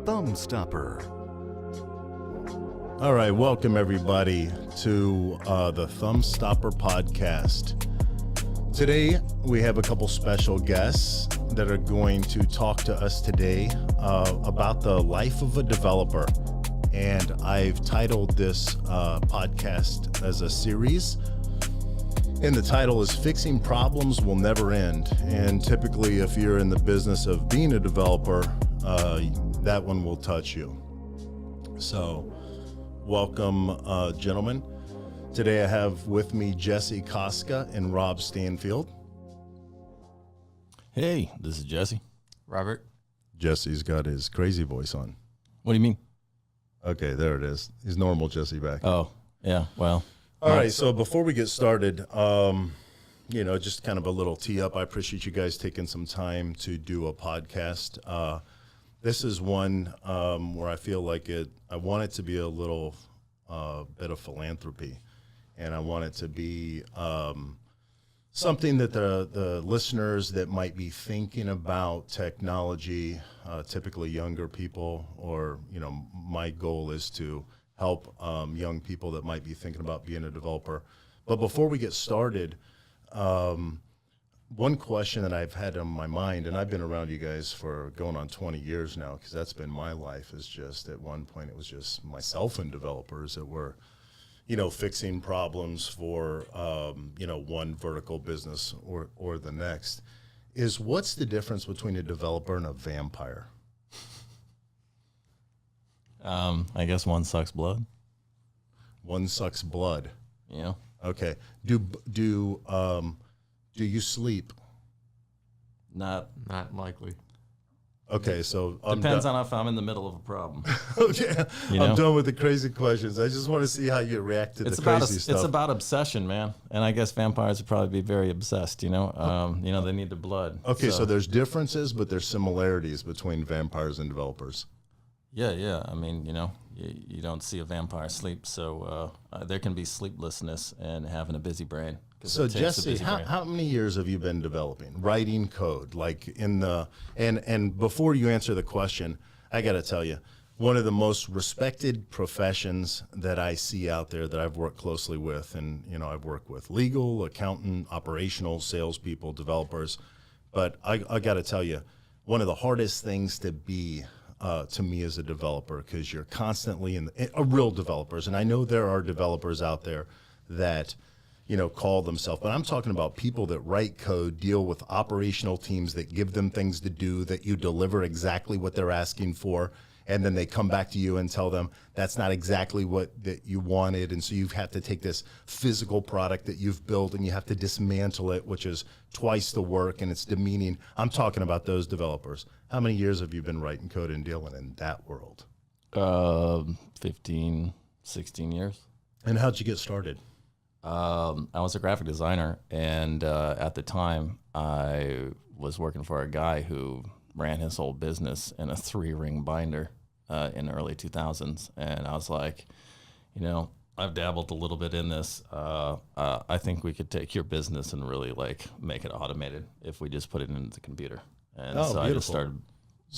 Thumb Stopper. All right, welcome everybody to the Thumb Stopper podcast. Today we have a couple special guests that are going to talk to us today about the life of a developer. And I've titled this podcast as a series. And the title is Fixing Problems Will Never End. And typically, if you're in the business of being a developer, that one will touch you. So, welcome, gentlemen. Today I have with me Jesse Koska and Rob Stanfield. Hey, this is Jesse. Robert. Jesse's got his crazy voice on. What do you mean? Okay, there it is. He's normal Jesse back. Oh, yeah, well. All right, so before we get started, just kind of a little tee up. I appreciate you guys taking some time to do a podcast. This is one where I feel like I want it to be a little bit of philanthropy, and I want it to be something that the listeners that might be thinking about technology, typically younger people, or, my goal is to help young people that might be thinking about being a developer. But before we get started, one question that I've had on my mind, and I've been around you guys for going on 20 years now, because that's been my life, is just at one point it was just myself and developers that were, fixing problems for, one vertical business or the next, is what's the difference between a developer and a vampire? I guess one sucks blood. One sucks blood. Yeah. Okay. Do you sleep? Not likely. Okay, so depends on if I'm in the middle of a problem. Okay, I'm done with the crazy questions. I just want to see how you react to the crazy stuff. It's about obsession, man. And I guess vampires would probably be very obsessed. They need their blood. Okay, so there's differences, but there's similarities between vampires and developers. Yeah. I mean, you don't see a vampire sleep, so there can be sleeplessness and having a busy brain. So Jesse, how many years have you been developing, writing code? Like and before you answer the question, I got to tell you, one of the most respected professions that I see out there that I've worked closely with, and I've worked with legal, accountant, operational, salespeople, developers, but I got to tell you, one of the hardest things to be to me as a developer, because you're constantly real developers, and I know there are developers out there that call themselves, but I'm talking about people that write code, deal with operational teams that give them things to do, that you deliver exactly what they're asking for, and then they come back to you and tell them that's not exactly what that you wanted, and so you have to take this physical product that you've built and you have to dismantle it, which is twice the work and it's demeaning. I'm talking about those developers. How many years have you been writing code and dealing in that world? 15, 16 years. And how'd you get started? I was a graphic designer, and at the time, I was working for a guy who ran his whole business in a 3-ring binder in the early 2000s, and I was like, I've dabbled a little bit in this. I think we could take your business and really make it automated if we just put it into the computer. And so beautiful. I just started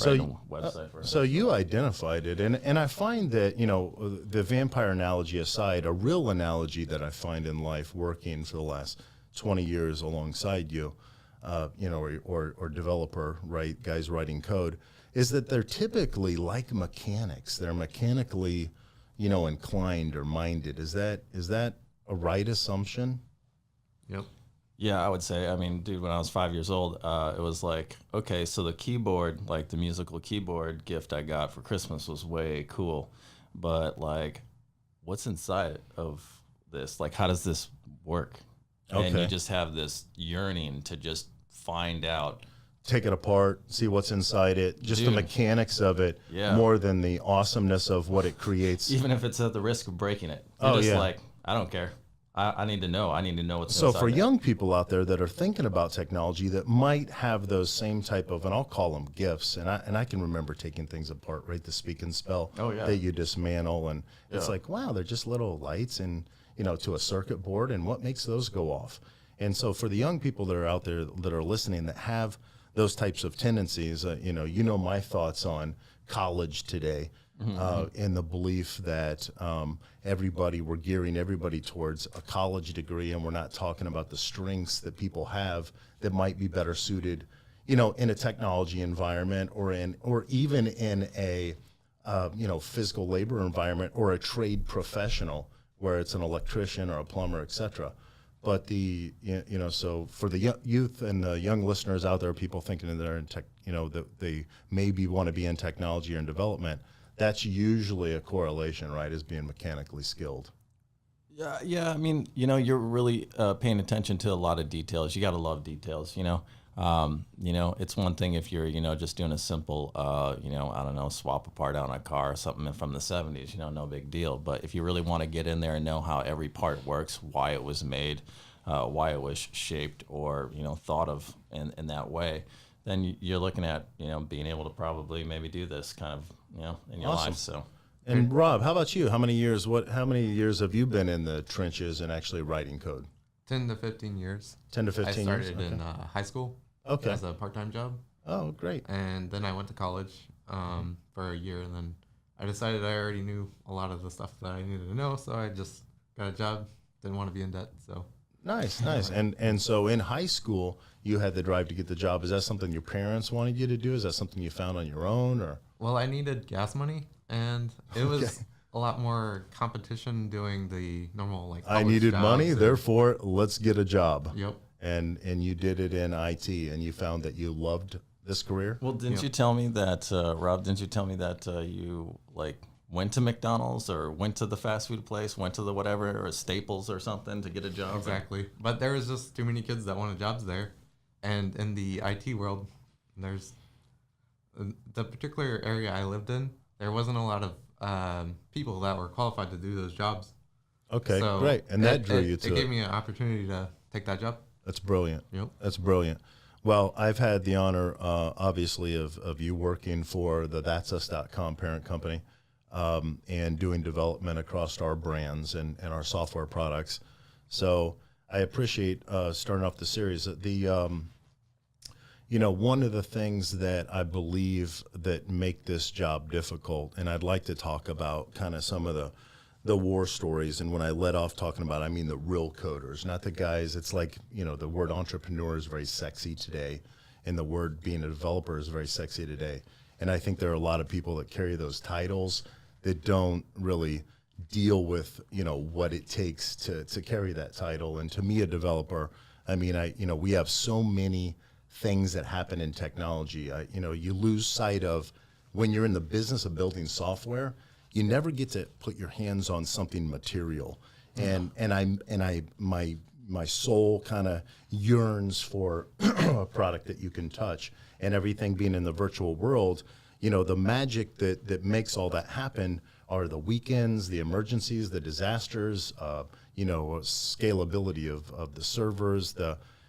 writing a website for it. So you identified it, and I find that, the vampire analogy aside, a real analogy that I find in life working for the last 20 years alongside you, or developer, right, guys writing code, is that they're typically like mechanics. They're mechanically, inclined or minded. Is that a right assumption? Yep. Yeah, I would say. I mean, dude, when I was 5 years old, it was like, okay, so the keyboard, like the musical keyboard gift I got for Christmas was way cool. But what's inside of this? Like, how does this work? Okay. And you just have this yearning to just find out. Take it apart, see what's inside it, just the mechanics of it, more than the awesomeness of what it creates. Even if it's at the risk of breaking it. You're just like, I don't care. I need to know. I need to know what's inside. So for young people out there that are thinking about technology that might have those same type of, and I'll call them gifts, and I can remember taking things apart, right? The speak and spell that you dismantle, and it's like, wow, they're just little lights and to a circuit board, and what makes those go off? And so for the young people that are out there that are listening that have those types of tendencies, my thoughts on college today, in the belief that we're gearing everybody towards a college degree, and we're not talking about the strengths that people have that might be better suited, in a technology environment or even in a physical labor environment or a trade professional where it's an electrician or a plumber, et cetera. But so for the youth and the young listeners out there, people thinking that they're in tech, that they maybe want to be in technology or in development, that's usually a correlation, right, as being mechanically skilled. Yeah. I mean, you're really paying attention to a lot of details. You got to love details, it's one thing if you're, just doing a simple, I don't know, swap a part out on a car or something from the 70s, no big deal. But if you really want to get in there and know how every part works, why it was made, why it was shaped or, thought of in that way, then you're looking at, being able to probably maybe do this kind of, in your Awesome. life. So. And Rob, how about you? How many years have you been in the trenches and actually writing code? 10 to 15 years. 10 to 15 years. years? I started in high school as a part-time job. Oh, great. And then I went to college for a year, and then I decided I already knew a lot of the stuff that I needed to know, so I just got a job. Didn't want to be in debt, so. Nice. And so in high school, you had the drive to get the job. Is that something your parents wanted you to do? Is that something you found on your own, or? Well, I needed gas money, and it was a lot more competition doing the normal I needed money, therefore let's get a job. Yep. And you did it in IT, and you found that you loved this career? Well, didn't you tell me that, Rob, you went to McDonald's or went to the fast food place, went to the whatever, or Staples or something to get a job? Exactly. But there was just too many kids that wanted jobs there. And in the IT world, there's the particular area I lived in, there wasn't a lot of people that were qualified to do those jobs. Okay, so great. And that drew you to it. It gave me an opportunity to take that job. That's brilliant. Yep. That's brilliant. Well, I've had the honor, obviously, of you working for the that'sus.com parent company and doing development across our brands and our software products. So I appreciate starting off the series. One of the things that I believe that make this job difficult, and I'd like to talk about kind of some of the war stories. And when I let off talking about, I mean the real coders, not the guys. It's like, the word entrepreneur is very sexy today, and the word being a developer is very sexy today. And I think there are a lot of people that carry those titles that don't really deal with, what it takes to carry that title. And to me, a developer, I mean, we have so many things that happen in technology. You lose sight of when you're in the business of building software, you never get to put your hands on something material. And my soul kind of yearns for a product that you can touch. And everything being in the virtual world, the magic that makes all that happen are the weekends, the emergencies, the disasters, scalability of the servers,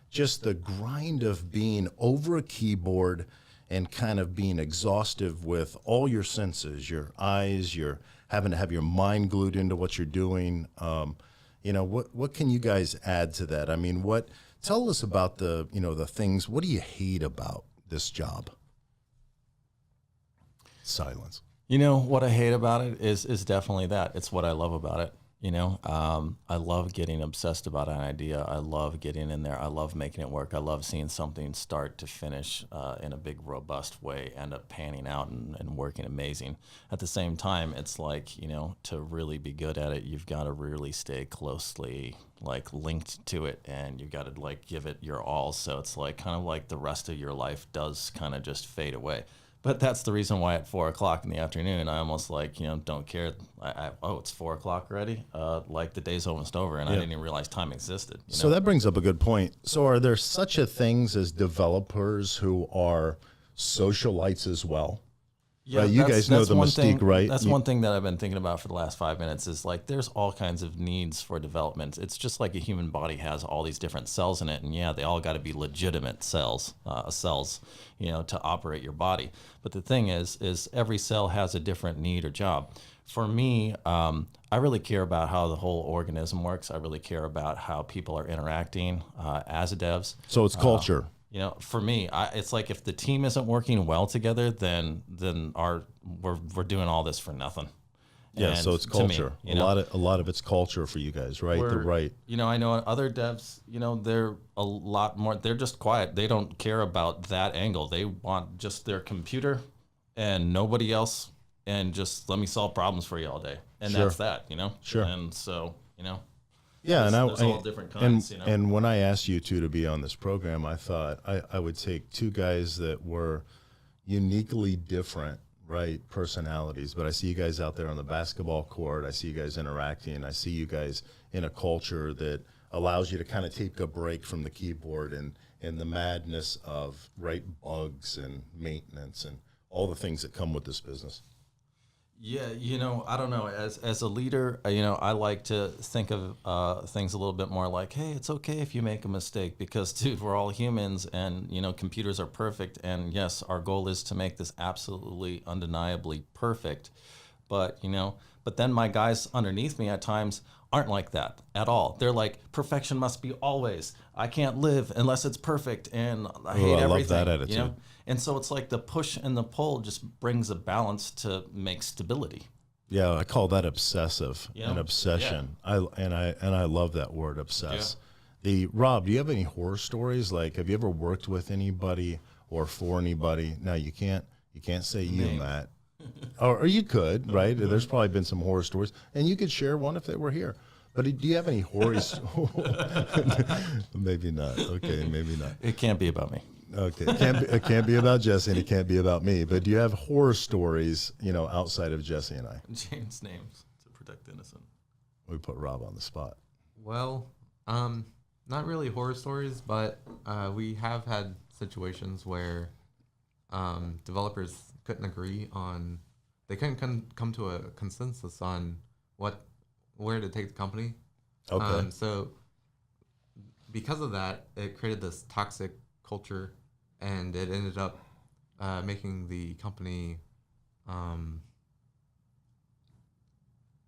just the grind of being over a keyboard and kind of being exhaustive with all your senses, your eyes, you're having to have your mind glued into what you're doing. What can you guys add to that? I mean, tell us about the things, what do you hate about this job? Silence. What I hate about it is definitely that. It's what I love about it. I love getting obsessed about an idea. I love getting in there. I love making it work. I love seeing something start to finish in a big, robust way, end up panning out and working amazing. At the same time, it's like, to really be good at it, you've got to really stay closely linked to it, and you've got to give it your all. So it's kind of like the rest of your life does kind of just fade away. But that's the reason why at 4 o'clock in the afternoon, I almost don't care. It's 4 o'clock already? The day's almost over, and I didn't even realize time existed. So that brings up a good point. So are there such a things as developers who are socialites as well? Yeah, you guys know the mystique, right? That's one thing that I've been thinking about for the last 5 minutes is there's all kinds of needs for development. It's just like a human body has all these different cells in it, and they all got to be legitimate cells, to operate your body. But the thing is every cell has a different need or job. For me, I really care about how the whole organism works. I really care about how people are interacting as devs. So it's culture. You know, for me, it's like if the team isn't working well together, then we're doing all this for nothing. Yeah, And so it's to me, culture. you know, A lot of it's culture for you guys, right? The right. You know, I know other devs, you know, they're a lot more. They're just quiet. They don't care about that angle. They want just their computer and nobody else, and just let me solve problems for you all day. And Sure. that's that, you know. Sure. And so, you know. Yeah, there's all different kinds, you know. And when I asked you two to be on this program, I thought I would take two guys that were uniquely different, right, personalities. But I see you guys out there on the basketball court. I see you guys interacting. I see you guys in a culture that allows you to kind of take a break from the keyboard and the madness of, right, bugs and maintenance and all the things that come with this business. Yeah, you know, I don't know. As a leader, you know, I like to think of things a little bit more like, hey, it's okay if you make a mistake because, dude, we're all humans, and you know, computers are perfect. And yes, our goal is to make this absolutely, undeniably perfect. But you know, but then my guys underneath me at times aren't like that at all. They're like, perfection must be always. I can't live unless it's perfect, and I hate everything. Love that attitude. You know? And so it's like the push and the pull just brings a balance to make stability. Yeah, I call that obsessive, Yeah. an obsession. I love that word, obsess. Yeah. Rob, do you have any horror stories? Like, have you ever worked with anybody or for anybody? Now you can't say you, Matt, or you could, right? There's probably been some horror stories, and you could share one if they were here. But do you have any horror? Maybe not. Okay, maybe not. It can't be about me. Okay, it can't be about Jesse, and it can't be about me. But do you have horror stories, you know, outside of Jesse and I? Change names to protect the innocent. We put Rob on the spot. Well, not really horror stories, but we have had situations where developers couldn't agree on, they couldn't come to a consensus on where to take the company. Okay. So because of that, it created this toxic culture, and it ended up making the company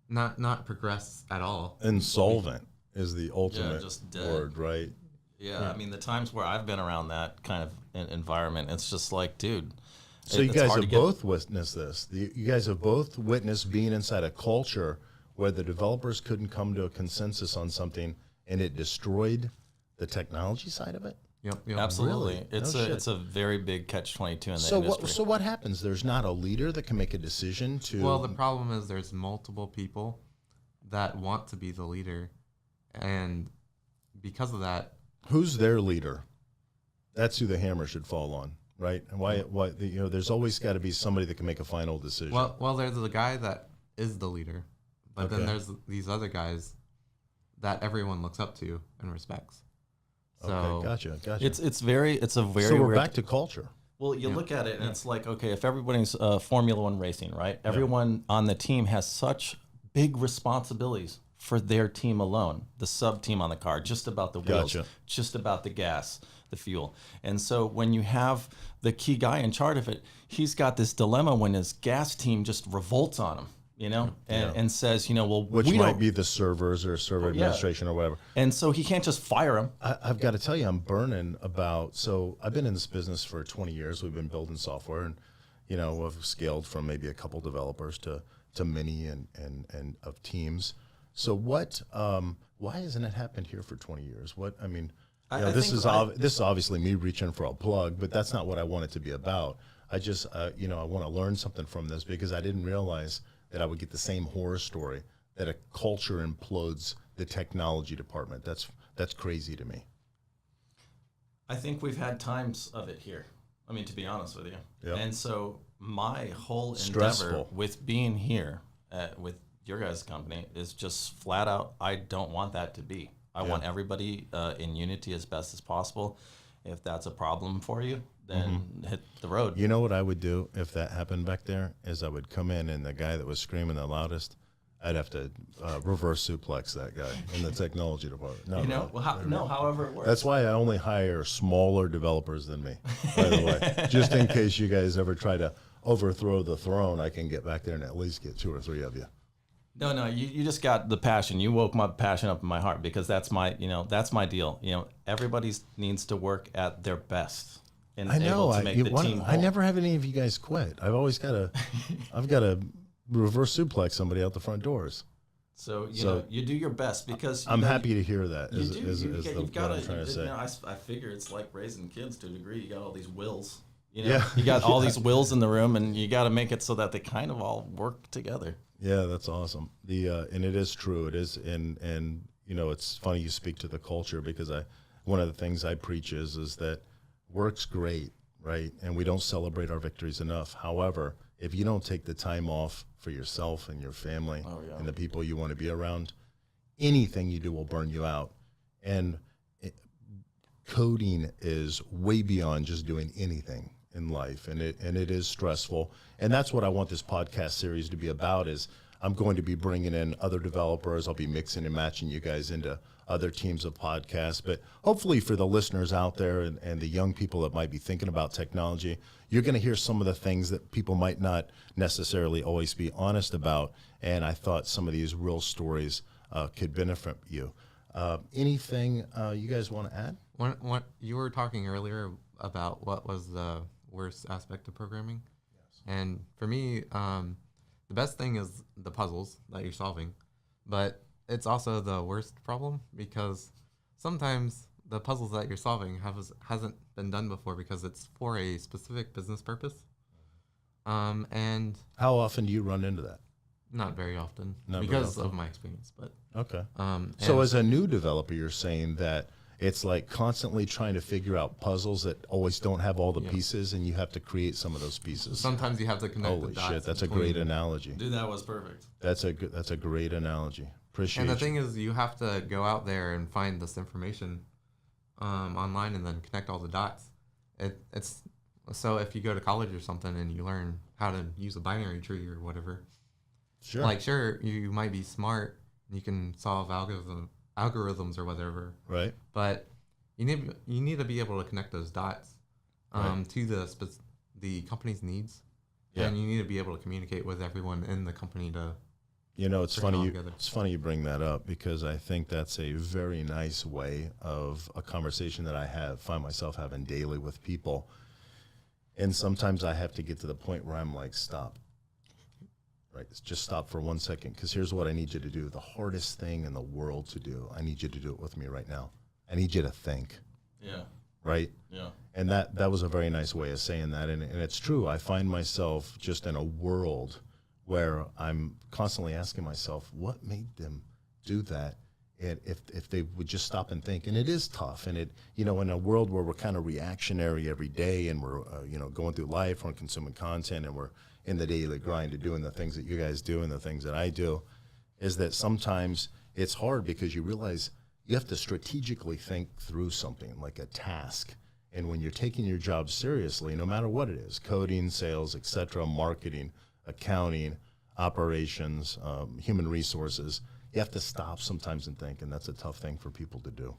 not progress at all. Insolvent is the ultimate just dead. word, right? Yeah, I mean, the times where I've been around that kind of environment, it's just like, dude. So you guys have both witnessed this. You guys have both witnessed being inside a culture where the developers couldn't come to a consensus on something, and it destroyed the technology side of it. Yep. Absolutely. Really? It's a very big catch-22 in the industry. So what happens? There's not a leader that can make a decision to... Well, the problem is there's multiple people that want to be the leader, and because of that... Who's their leader? That's who the hammer should fall on, right? And why you know, there's always got to be somebody that can make a final decision. Well, there's the guy that is the leader, but then there's these other guys that everyone looks up to and respects. So, okay, gotcha. It's a very So we're weird back to culture. Well, you look at it and it's like, okay, if everybody's Formula One racing, right? Everyone on the team has such big responsibilities for their team alone, the sub team on the car, just about the wheels, just about the gas, the fuel. And so when you have the key guy in charge of it, he's got this dilemma when his gas team just revolts on him, you know, and says, you know, well, which might be the servers or server administration or whatever. And so he can't just fire him. I've got to tell you, I'm burning about, so I've been in this business for 20 years. We've been building software, and, you know, we've scaled from maybe a couple developers to many and of teams. So what, why hasn't it happened here for 20 years? This is obviously me reaching for a plug, but that's not what I want it to be about. I just, I want to learn something from this, because I didn't realize that I would get the same horror story, that a culture implodes the technology department. That's crazy to me. I think we've had times of it here. I mean, to be honest with you. Yep. And so my whole endeavor with being here with your guys' company is just flat out, I don't want that to be. I want everybody in unity as best as possible. If that's a problem for you, then hit the road. You know what I would do if that happened back there is I would come in, and the guy that was screaming the loudest, I'd have to reverse suplex that guy in the technology department. However it works. That's why I only hire smaller developers than me, by the way. Just in case you guys ever try to overthrow the throne, I can get back there and at least get 2 or 3 of you. No, you just got the passion. You woke my passion up in my heart because that's my deal. Everybody needs to work at their best and I know. able to make the team whole. I never have any of you guys quit. I've always got to reverse suplex somebody out the front doors. So you do your best because I'm happy to hear that. You've got I'm trying to say. I figure it's like raising kids to a degree. You got all these wills. Yeah. You got all these wills in the room, and you got to make it so that they kind of all work together. Yeah, that's awesome. And it is true. It is, and it's funny you speak to the culture because one of the things I preach is that work's great, right? And we don't celebrate our victories enough. However, if you don't take the time off for yourself and your family and the people you want to be around, anything you do will burn you out. And coding is way beyond just doing anything in life, and it is stressful. And that's what I want this podcast series to be about. Is I'm going to be bringing in other developers. I'll be mixing and matching you guys into other teams of podcasts. But hopefully for the listeners out there and the young people that might be thinking about technology, you're going to hear some of the things that people might not necessarily always be honest about. And I thought some of these real stories could benefit you. Anything you guys want to add? What you were talking earlier about what was the worst aspect of programming. Yes. And for me, the best thing is the puzzles that you're solving, but it's also the worst problem because sometimes the puzzles that you're solving hasn't been done before because it's for a specific business purpose. And how often do you run into that? Not very often because of my experience, but okay. So as a new developer, you're saying that it's like constantly trying to figure out puzzles that always don't have all the pieces, and you have to create some of those pieces. Sometimes you have to connect the dots. Holy shit, that's a great analogy. Dude, that was perfect. That's a great analogy. Appreciate it. And the thing is, you have to go out there and find this information online and then connect all the dots. It's so if you go to college or something and you learn how to use a binary tree or whatever, sure, you might be smart and you can solve algorithms or whatever, right? But you need to be able to connect those dots to the company's needs, and you need to be able to communicate with everyone in the company to. It's funny you bring that up because I think that's a very nice way of a conversation that I find myself having daily with people, and sometimes I have to get to the point where I'm like, stop. Right, just stop for 1 second, because here's what I need you to do. The hardest thing in the world to do, I need you to do it with me right now. I need you to think. Yeah. Right? Yeah. And that was a very nice way of saying that. And it's true. I find myself just in a world where I'm constantly asking myself, what made them do that? And if they would just stop and think. And it is tough. And in a world where we're kind of reactionary every day and we're, going through life, we're consuming content, and we're in the daily grind of doing the things that you guys do and the things that I do, is that sometimes it's hard because you realize you have to strategically think through something like a task. And when you're taking your job seriously, no matter what it is, coding, sales, etc., marketing, accounting, operations, human resources, you have to stop sometimes and think, and that's a tough thing for people to do.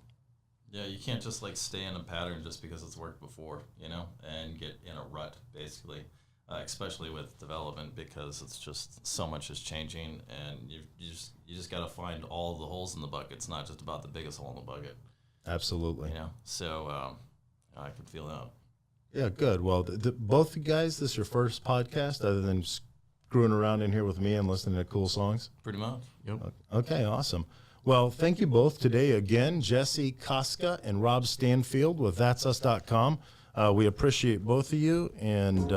Yeah, you can't just stay in a pattern just because it's worked before, and get in a rut, basically. Especially with development, because it's just so much is changing, and you just got to find all the holes in the bucket. It's not just about the biggest hole in the bucket. Absolutely. So I can feel that. Yeah, good. Well, both you guys, this is your first podcast other than screwing around in here with me and listening to cool songs? Pretty much. Yep. Okay, awesome. Well, thank you both today again, Jesse Koska and Rob Stanfield with that'sus.com. We appreciate both of you, and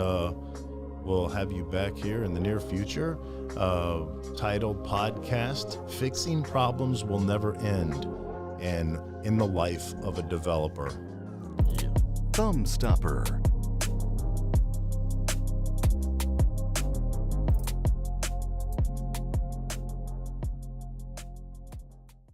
we'll have you back here in the near future. Titled podcast, Fixing Problems Will Never End, and in the life of a developer. Thumbstopper.